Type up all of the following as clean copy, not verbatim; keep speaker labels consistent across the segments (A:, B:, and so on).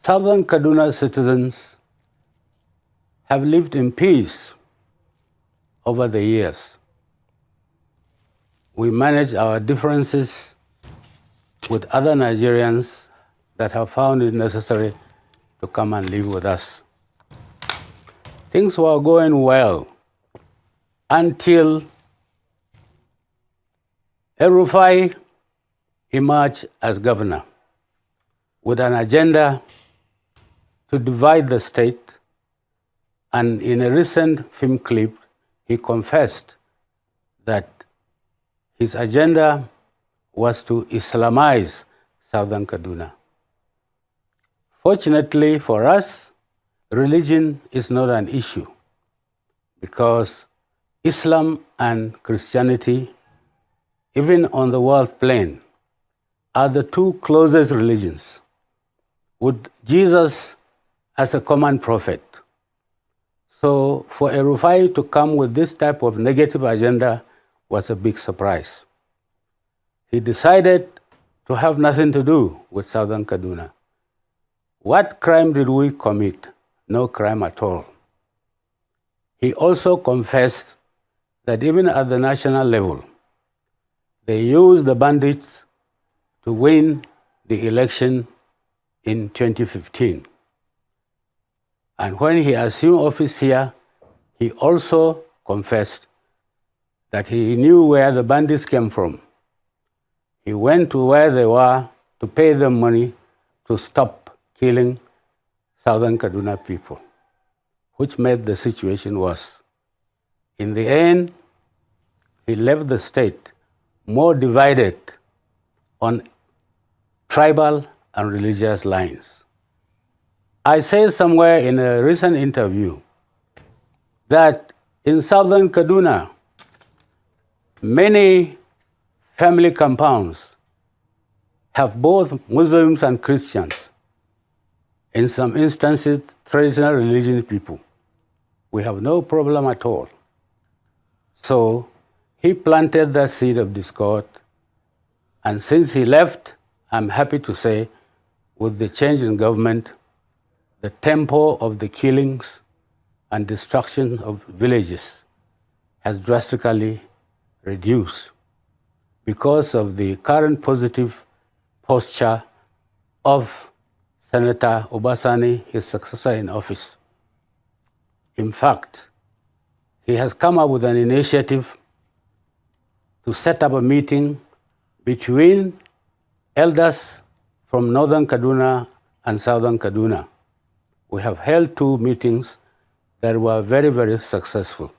A: Southern Kaduna citizens have lived in peace over the years. We manage our differences with other Nigerians that have found it necessary to come and live with us. Things were going well until Rufai emerged as governor with an agenda to divide the state, and in a recent film clip, he confessed that his agenda was to Islamize Southern Kaduna. Fortunately for us, religion is not an issue because Islam and Christianity, even on the world plane, are the two closest religions, with Jesus as a common prophet. So for Rufai to come with this type of negative agenda was a big surprise. He decided to have nothing to do with Southern Kaduna. What crime did we commit? No crime at all. He also confessed that even at the national level, they used the bandits to win the election in 2015. And when he assumed office here, he also confessed that he knew where the bandits came from. He went to where they were to pay them money to stop killing Southern Kaduna people, which made the situation worse. In the end, he left the state more divided on tribal and religious lines. I said somewhere in a recent interview that in Southern Kaduna, many family compounds have both Muslims and Christians. In some instances, traditional religious people. We have no problem at all. So he planted that seed of discord, and since he left, I'm happy to say, with the change in government, the tempo of the killings and destruction of villages has drastically reduced because of the current positive posture of Senator Obasani, his successor in office. In fact, he has come up with an initiative to set up a meeting between elders from Northern Kaduna and Southern Kaduna. We have held 2 meetings that were very, very successful.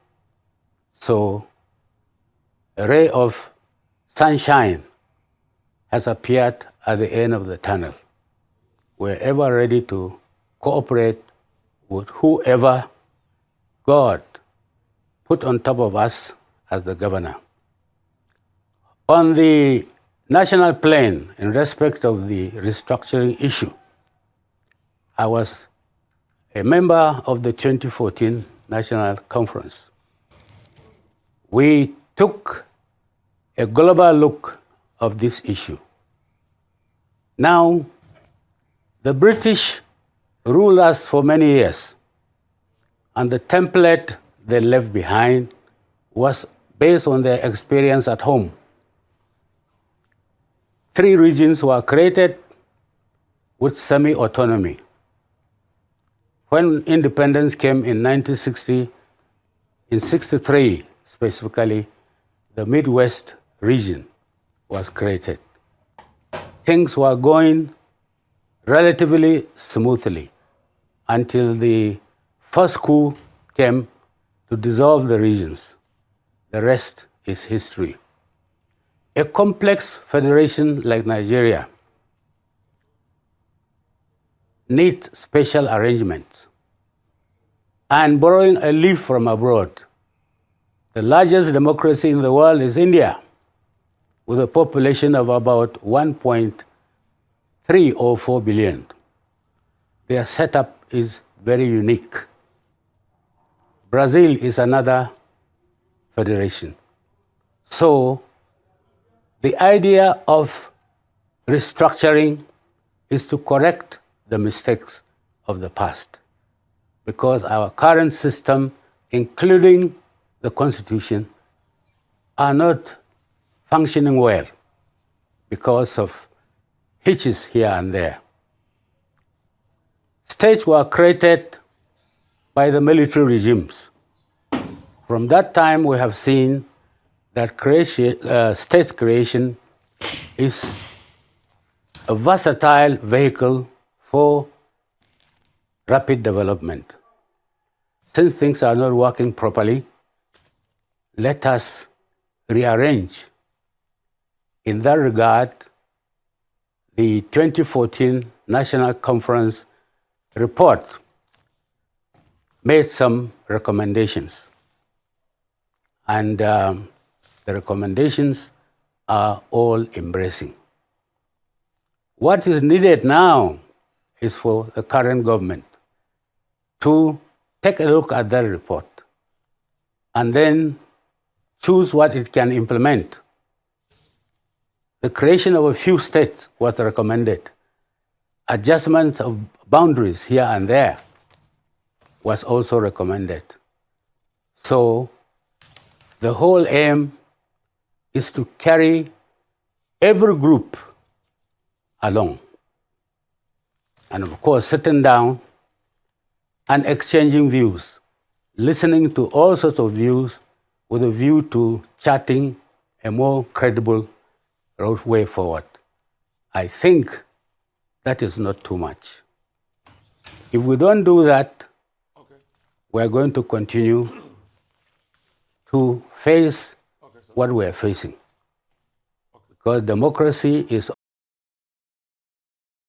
A: So a ray of sunshine has appeared at the end of the tunnel. We're ever ready to cooperate with whoever God put on top of us as the governor. On the national plane, in respect of the restructuring issue, I was a member of the 2014 National Conference. We took a global look of this issue. Now, the British ruled us for many years, and the template they left behind was based on their experience at home. 3 regions were created with semi-autonomy. When independence came in 1960, in 63 specifically, the Midwest region was created. Things were going relatively smoothly until the first coup came to dissolve the regions. The rest is history. A complex federation like Nigeria needs special arrangements. And borrowing a leaf from abroad, the largest democracy in the world is India, with a population of about 1.3 or 4 billion. Their setup is very unique. Brazil is another federation. So the idea of restructuring is to correct the mistakes of the past. Because our current system, including the Constitution, are not functioning well because of hitches here and there. States were created by the military regimes. From that time, we have seen that state creation is a versatile vehicle for rapid development. Since things are not working properly, let us rearrange. In that regard, the 2014 National Conference report made some recommendations. And the recommendations are all embracing. What is needed now is for the current government to take a look at that report and then choose what it can implement. The creation of a few states was recommended. Adjustment of boundaries here and there was also recommended. So the whole aim is to carry every group along. And of course, sitting down and exchanging views, listening to all sorts of views with a view to charting a more credible way forward. I think that is not too much. If we don't do that, we're going to continue to face what we're facing. Because democracy is